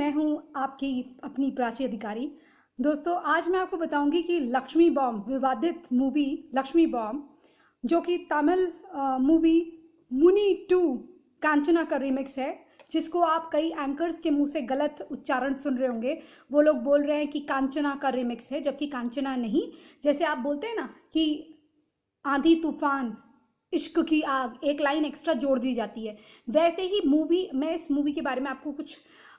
मैं हूं आपकी अपनी प्राची अधिकारी। दोस्तों, आज मैं आपको बताऊंगी कि लक्ष्मी बॉम्ब विवादित मूवी लक्ष्मी बॉम्ब, जो कि तमिल मूवी मुनी 2 कांचना का रिमिक्स है, जिसको आप कई एंकर्स के मुंह से गलत उच्चारण सुन रहे होंगे। वो लोग बोल रहे हैं कि कांचना का रिमिक्स है, जबकि कांचना नहीं। जैसे आप बोलते हैं ना कि आंधी तूफान, इश्क की आग, एक लाइन एक्स्ट्रा जोड़ दी जाती है, वैसे ही मैं इस मूवी के बारे में आपको कुछ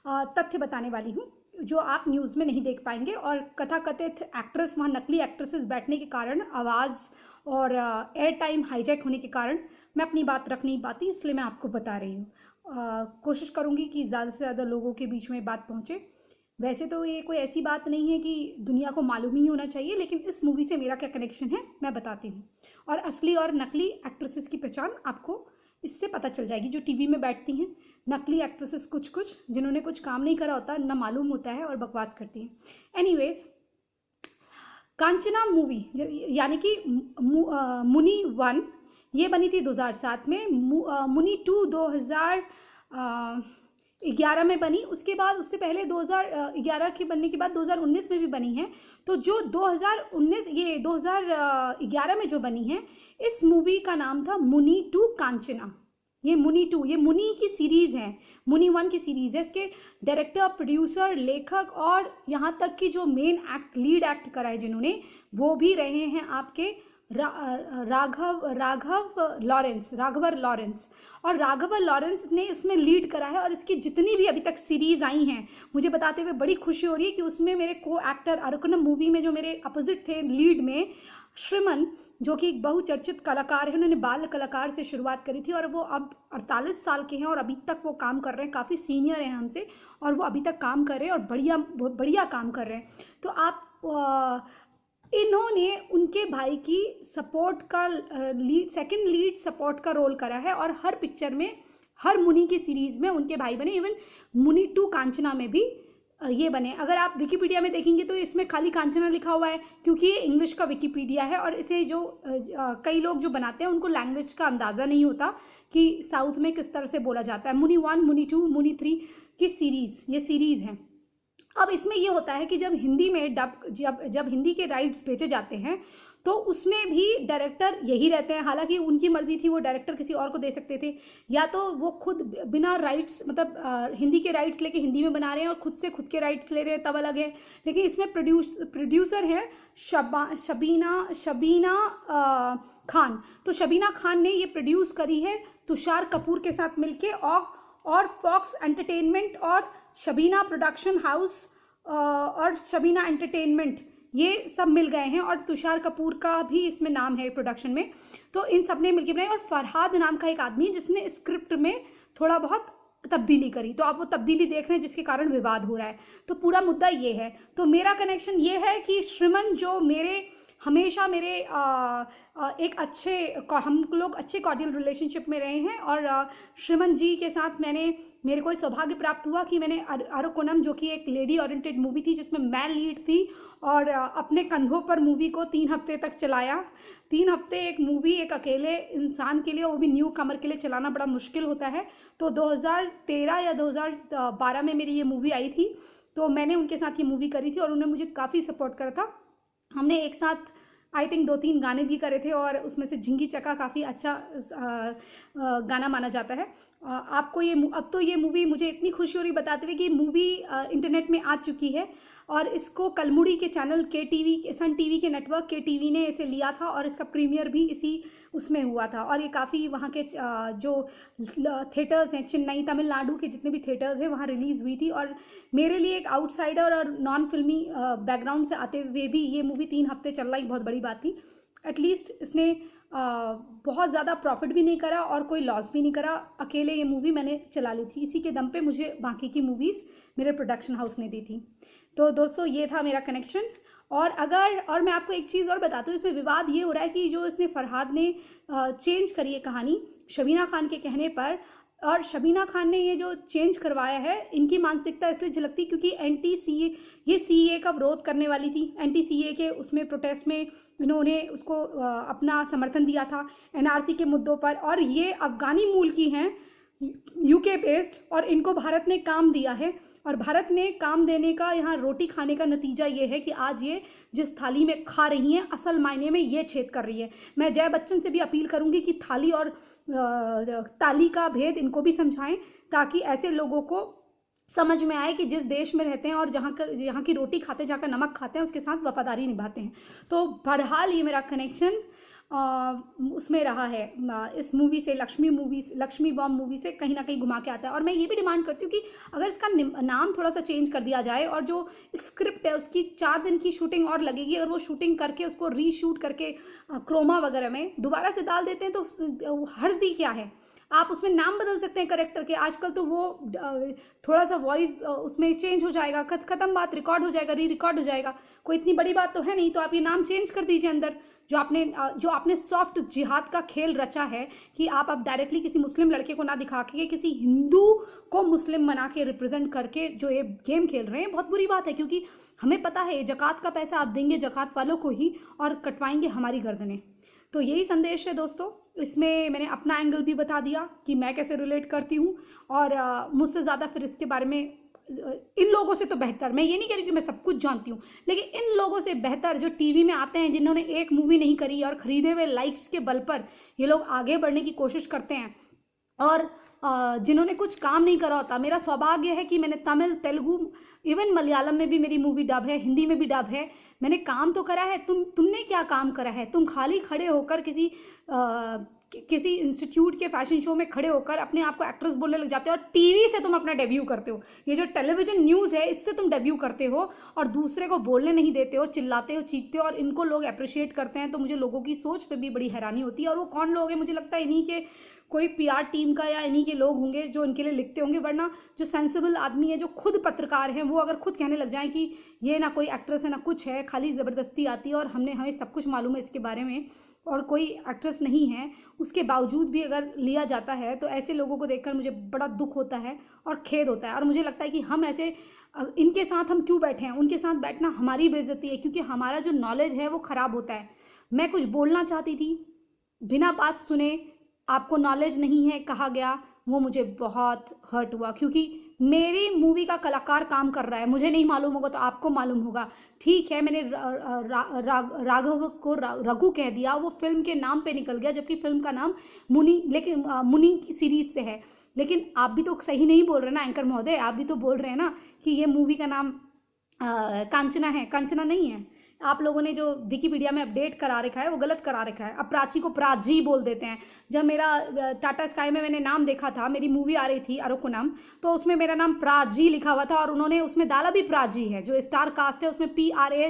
तथ्य बताने वाली हूँ जो आप न्यूज़ में नहीं देख पाएंगे। और कथाकथित एक्ट्रेस, वहाँ नकली एक्ट्रेसेस बैठने के कारण, आवाज़ और एयर टाइम हाईजैक होने के कारण मैं अपनी बात रख नहीं पाती, इसलिए मैं आपको बता रही हूँ। कोशिश करूँगी कि ज़्यादा से ज़्यादा लोगों के बीच में बात पहुँचे। वैसे तो ये कोई ऐसी बात नहीं है कि दुनिया को मालूम ही होना चाहिए, लेकिन इस मूवी से मेरा क्या कनेक्शन है मैं बताती हूँ। और असली और नकली एक्ट्रेसेस की पहचान आपको इससे पता चल जाएगी, जो टीवी में बैठती हैं। नकली एक्ट्रेसेस कुछ जिन्होंने कुछ काम नहीं करा होता, ना मालूम होता है, और बकवास करती हैं। एनीवेज, कांचना मूवी यानी कि मुनी 1 ये बनी थी 2007 में। मुनी 2 2011 में बनी। उसके बाद, उससे पहले 2011 के बनने के बाद 2019 में भी बनी है। तो जो 2011 में जो बनी है, इस मूवी का नाम था मुनी 2 कांचना। ये मुनी 2, ये मुनी की सीरीज़ है, मुनी 1 की सीरीज़ है। इसके डायरेक्टर, प्रोड्यूसर, लेखक और यहाँ तक कि जो मेन लीड एक्ट करा है जिन्होंने, वो भी रहे हैं आपके राघवर लॉरेंस। और राघवर लॉरेंस ने इसमें लीड करा है। और इसकी जितनी भी अभी तक सीरीज आई हैं, मुझे बताते हुए बड़ी खुशी हो रही है कि उसमें मेरे को एक्टर अरकुनम मूवी में जो मेरे अपोजिट थे लीड में, श्रीमन, जो कि एक बहुचर्चित कलाकार है, उन्होंने बाल कलाकार से शुरुआत करी थी और वो अब 48 साल के हैं और अभी तक वो काम कर रहे हैं। काफ़ी सीनियर हैं हमसे और वो अभी तक काम कर रहे हैं और बढ़िया काम कर रहे हैं। तो आप इन्होंने उनके भाई की सपोर्ट का सेकंड लीड सपोर्ट का रोल करा है। और हर पिक्चर में, हर मुनी की सीरीज़ में उनके भाई बने। इवन मुनी 2 कांचना में भी ये बने। अगर आप विकिपीडिया में देखेंगे तो इसमें खाली कांचना लिखा हुआ है, क्योंकि ये इंग्लिश का विकिपीडिया है। और इसे जो कई लोग जो बनाते हैं उनको लैंग्वेज का अंदाज़ा नहीं होता कि साउथ में किस तरह से बोला जाता है। मुनी 1, मुनी 2, मुनी 3 की ये सीरीज़ है। अब इसमें ये होता है कि जब हिंदी में जब हिंदी के राइट्स बेचे जाते हैं, तो उसमें भी डायरेक्टर यही रहते हैं। हालांकि उनकी मर्जी थी, वो डायरेक्टर किसी और को दे सकते थे, या तो वो खुद बिना राइट्स, मतलब हिंदी के राइट्स लेके हिंदी में बना रहे हैं और खुद से खुद के राइट्स ले रहे हैं, तब अलग है। लेकिन इसमें प्रोड्यूसर है शबीना खान। तो शबीना खान ने ये प्रोड्यूस करी है तुषार कपूर के साथ मिलके, और फॉक्स एंटरटेनमेंट और शबीना प्रोडक्शन हाउस और शबीना एंटरटेनमेंट, ये सब मिल गए हैं। और तुषार कपूर का भी इसमें नाम है प्रोडक्शन में। तो इन सब ने मिलकर बनाई। और फरहाद नाम का एक आदमी जिसने स्क्रिप्ट में थोड़ा बहुत तब्दीली करी, तो आप वो तब्दीली देख रहे हैं जिसके कारण विवाद हो रहा है। तो पूरा मुद्दा ये है। तो मेरा कनेक्शन ये है कि श्रीमन, जो हमेशा मेरे एक अच्छे, हम लोग अच्छे कॉर्डियल रिलेशनशिप में रहे हैं। और श्रीमन जी के साथ मेरे को सौभाग्य प्राप्त हुआ कि मैंने अरकोनम, जो कि एक लेडी ओरिएंटेड मूवी थी जिसमें मैं लीड थी, और अपने कंधों पर मूवी को 3 हफ्ते तक चलाया। 3 हफ्ते एक मूवी एक अकेले इंसान के लिए, वो भी न्यू कमर के लिए, चलाना बड़ा मुश्किल होता है। तो 2013 या 2012 में मेरी ये मूवी आई थी। तो मैंने उनके साथ ये मूवी करी थी और उन्होंने मुझे काफ़ी सपोर्ट करा था। हमने एक साथ आई थिंक 2-3 गाने भी करे थे, और उसमें से झिंगी चका काफ़ी अच्छा गाना माना जाता है। आपको अब तो ये मूवी, मुझे इतनी खुशी हो रही बताते हुए कि मूवी इंटरनेट में आ चुकी है। और इसको कलमुड़ी के चैनल सन टीवी के नेटवर्क KTV ने इसे लिया था, और इसका प्रीमियर भी उसमें हुआ था। और ये काफ़ी वहाँ के जो थिएटर्स हैं, चेन्नई, तमिलनाडु के जितने भी थिएटर्स हैं, वहाँ रिलीज़ हुई थी। और मेरे लिए एक आउटसाइडर और नॉन फिल्मी बैकग्राउंड से आते हुए भी ये मूवी 3 हफ्ते चलना ही बहुत बड़ी बात थी। एटलीस्ट इसने बहुत ज़्यादा प्रॉफिट भी नहीं करा और कोई लॉस भी नहीं करा। अकेले ये मूवी मैंने चला ली थी, इसी के दम पे मुझे बाकी की मूवीज़ मेरे प्रोडक्शन हाउस ने दी थी। तो दोस्तों, ये था मेरा कनेक्शन। और मैं आपको एक चीज़ और बताती हूँ। इसमें विवाद ये हो रहा है कि जो इसने फरहाद ने चेंज करी है कहानी शबीना खान के कहने पर, और शबीना खान ने ये जो चेंज करवाया है, इनकी मानसिकता इसलिए झलकती क्योंकि ये CAA का विरोध करने वाली थी। anti-CAA के उसमें प्रोटेस्ट में इन्होंने उसको अपना समर्थन दिया था NRC के मुद्दों पर। और ये अफगानी मूल की हैं, यूके बेस्ड, और इनको भारत ने काम दिया है। और भारत में काम देने का, यहाँ रोटी खाने का नतीजा ये है कि आज ये जिस थाली में खा रही हैं असल मायने में ये छेद कर रही है। मैं जया बच्चन से भी अपील करूंगी कि थाली और ताली का भेद इनको भी समझाएं, ताकि ऐसे लोगों को समझ में आए कि जिस देश में रहते हैं और यहाँ की रोटी खाते हैं, जहाँ का नमक खाते हैं, उसके साथ वफादारी निभाते हैं। तो बहरहाल ये मेरा कनेक्शन उसमें रहा है, इस मूवी से, लक्ष्मी बॉम्ब मूवी से कहीं ना कहीं घुमा के आता है। और मैं ये भी डिमांड करती हूँ कि अगर इसका नाम थोड़ा सा चेंज कर दिया जाए, और जो स्क्रिप्ट है उसकी 4 दिन की शूटिंग और लगेगी, अगर वो शूटिंग करके उसको रीशूट करके क्रोमा वगैरह में दोबारा से डाल देते हैं तो हर्जी क्या है। आप उसमें नाम बदल सकते हैं करेक्टर के, आजकल तो वो थोड़ा सा वॉइस उसमें चेंज हो जाएगा, खत्म बात, रिकॉर्ड हो जाएगा, रिकॉर्ड हो जाएगा, कोई इतनी बड़ी बात तो है नहीं। तो आप ये नाम चेंज कर दीजिए अंदर, जो आपने सॉफ्ट जिहाद का खेल रचा है कि आप अब डायरेक्टली किसी मुस्लिम लड़के को ना दिखा के किसी हिंदू को मुस्लिम बना के रिप्रेजेंट करके जो ये गेम खेल रहे हैं, बहुत बुरी बात है। क्योंकि हमें पता है जकात का पैसा आप देंगे जकात वालों को ही, और कटवाएंगे हमारी गर्दनें। तो यही संदेश है दोस्तों। इसमें मैंने अपना एंगल भी बता दिया कि मैं कैसे रिलेट करती हूँ, और मुझसे ज़्यादा फिर इसके बारे में इन लोगों से तो बेहतर, मैं ये नहीं कह रही कि मैं सब कुछ जानती हूँ, लेकिन इन लोगों से बेहतर जो टीवी में आते हैं, जिन्होंने एक मूवी नहीं करी और खरीदे हुए लाइक्स के बल पर ये लोग आगे बढ़ने की कोशिश करते हैं, और जिन्होंने कुछ काम नहीं करा होता। मेरा सौभाग्य है कि मैंने तमिल, तेलुगु, इवन मलयालम में भी मेरी मूवी डब है, हिंदी में भी डब है, मैंने काम तो करा है। तुमने क्या काम करा है? तुम खाली खड़े होकर किसी इंस्टीट्यूट के फैशन शो में खड़े होकर अपने आप को एक्ट्रेस बोलने लग जाते हो, और टीवी से तुम अपना डेब्यू करते हो। ये जो टेलीविजन न्यूज़ है इससे तुम डेब्यू करते हो, और दूसरे को बोलने नहीं देते हो, चिल्लाते हो, चीखते हो, और इनको लोग अप्रिशिएट करते हैं। तो मुझे लोगों की सोच पे भी बड़ी हैरानी होती है। और वो कौन लोग हैं? मुझे लगता है इन्हीं के कोई PR टीम का या इन्हीं के लोग होंगे जो इनके लिए लिखते होंगे। वरना जो सेंसिबल आदमी है, जो खुद पत्रकार हैं, वो अगर खुद कहने लग जाएं कि ये ना कोई एक्ट्रेस है ना कुछ है, खाली ज़बरदस्ती आती है और हमें सब कुछ मालूम है इसके बारे में, और कोई एक्ट्रेस नहीं है, उसके बावजूद भी अगर लिया जाता है, तो ऐसे लोगों को देखकर मुझे बड़ा दुख होता है और खेद होता है। और मुझे लगता है कि हम ऐसे इनके साथ हम क्यों बैठे हैं? उनके साथ बैठना हमारी बेइज्जती है, क्योंकि हमारा जो नॉलेज है वो ख़राब होता है। मैं कुछ बोलना चाहती थी, बिना बात सुने आपको नॉलेज नहीं है कहा गया, वो मुझे बहुत हर्ट हुआ। क्योंकि मेरी मूवी का कलाकार काम कर रहा है, मुझे नहीं मालूम होगा तो आपको मालूम होगा। ठीक है, मैंने राघव को रघु कह दिया, वो फिल्म के नाम पे निकल गया, जबकि फिल्म का नाम मुनि, लेकिन मुनि की सीरीज से है। लेकिन आप भी तो सही नहीं बोल रहे ना एंकर महोदय, आप भी तो बोल रहे हैं ना कि ये मूवी का नाम कांचना है। कांचना नहीं है। आप लोगों ने जो विकिपीडिया में अपडेट करा रखा है वो गलत करा रखा है। अब प्राची को प्राजी बोल देते हैं। जब मेरा टाटा स्काई में मैंने नाम देखा था, मेरी मूवी आ रही थी अरुकुनम, तो उसमें मेरा नाम प्राजी लिखा हुआ था, और उन्होंने उसमें डाला भी प्राजी है। जो स्टार कास्ट है उसमें PRADJE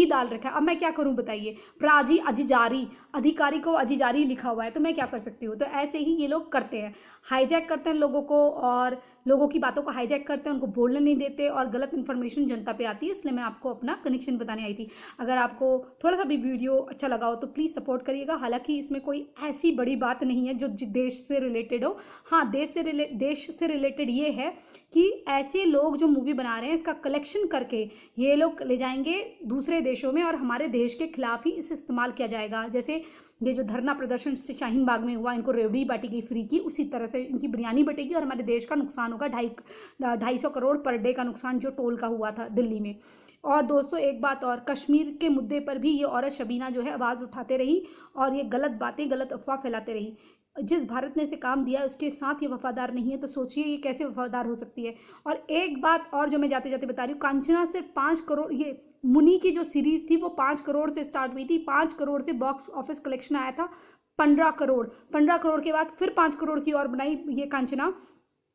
डाल रखा है। अब मैं क्या करूं बताइए? प्राजी अजिजारी, अधिकारी को अजिजारी लिखा हुआ है, तो मैं क्या कर सकती हूँ? तो ऐसे ही ये लोग करते हैं, हाईजैक करते हैं लोगों को, और लोगों की बातों को हाईजैक करते हैं, उनको बोलने नहीं देते, और गलत इन्फॉर्मेशन जनता पे आती है। इसलिए मैं आपको अपना कनेक्शन बताने आई थी। अगर आपको थोड़ा सा भी वीडियो अच्छा लगा हो तो प्लीज़ सपोर्ट करिएगा। हालांकि इसमें कोई ऐसी बड़ी बात नहीं है जो देश से रिलेटेड हो। हाँ, देश से रिलेटेड ये है कि ऐसे लोग जो मूवी बना रहे हैं, इसका कलेक्शन करके ये लोग ले जाएंगे दूसरे देशों में, और हमारे देश के खिलाफ ही इसे इस्तेमाल किया जाएगा। जैसे ये जो धरना प्रदर्शन से शाहीन बाग में हुआ, इनको रेवड़ी बांटी गई फ्री की, उसी तरह से इनकी बिरयानी बटेगी और हमारे देश का नुकसान होगा। 250 करोड़ पर डे का नुकसान जो टोल का हुआ था दिल्ली में। और दोस्तों एक बात और, कश्मीर के मुद्दे पर भी ये औरत शबीना जो है आवाज़ उठाते रही, और ये गलत बातें, गलत अफवाह फैलाते रही। जिस भारत ने इसे काम दिया उसके साथ ये वफादार नहीं है, तो सोचिए ये कैसे वफादार हो सकती है। और एक बात और जो मैं जाते जाते बता रही हूँ, कांचना सिर्फ 5 करोड़, ये मुनि की जो सीरीज थी वो 5 करोड़ से स्टार्ट हुई थी। 5 करोड़ से बॉक्स ऑफिस कलेक्शन आया था 15 करोड़। 15 करोड़ के बाद फिर 5 करोड़ की और बनाई ये कांचना,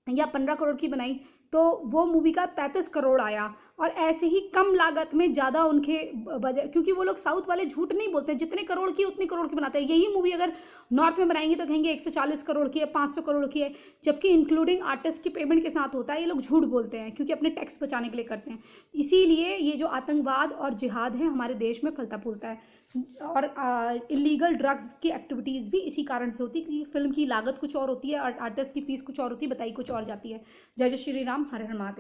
या 15 करोड़ की बनाई, तो वो मूवी का 35 करोड़ आया। और ऐसे ही कम लागत में ज़्यादा उनके बजट, क्योंकि वो लोग साउथ वाले झूठ नहीं बोलते, जितने करोड़ की उतनी करोड़ की बनाते हैं। यही मूवी अगर नॉर्थ में बनाएंगे तो कहेंगे 140 करोड़ की है, 500 करोड़ की है, जबकि इंक्लूडिंग आर्टिस्ट की पेमेंट के साथ होता है। ये लोग झूठ बोलते हैं क्योंकि अपने टैक्स बचाने के लिए करते हैं। इसीलिए ये जो आतंकवाद और जिहाद है हमारे देश में फलता फूलता है, और इलीगल ड्रग्स की एक्टिविटीज़ भी इसी कारण से होती है कि फिल्म की लागत कुछ और होती है और आर्टिस्ट की फीस कुछ और होती है, बताई कुछ और जाती है। जय जय श्री राम, हर हर महादेव।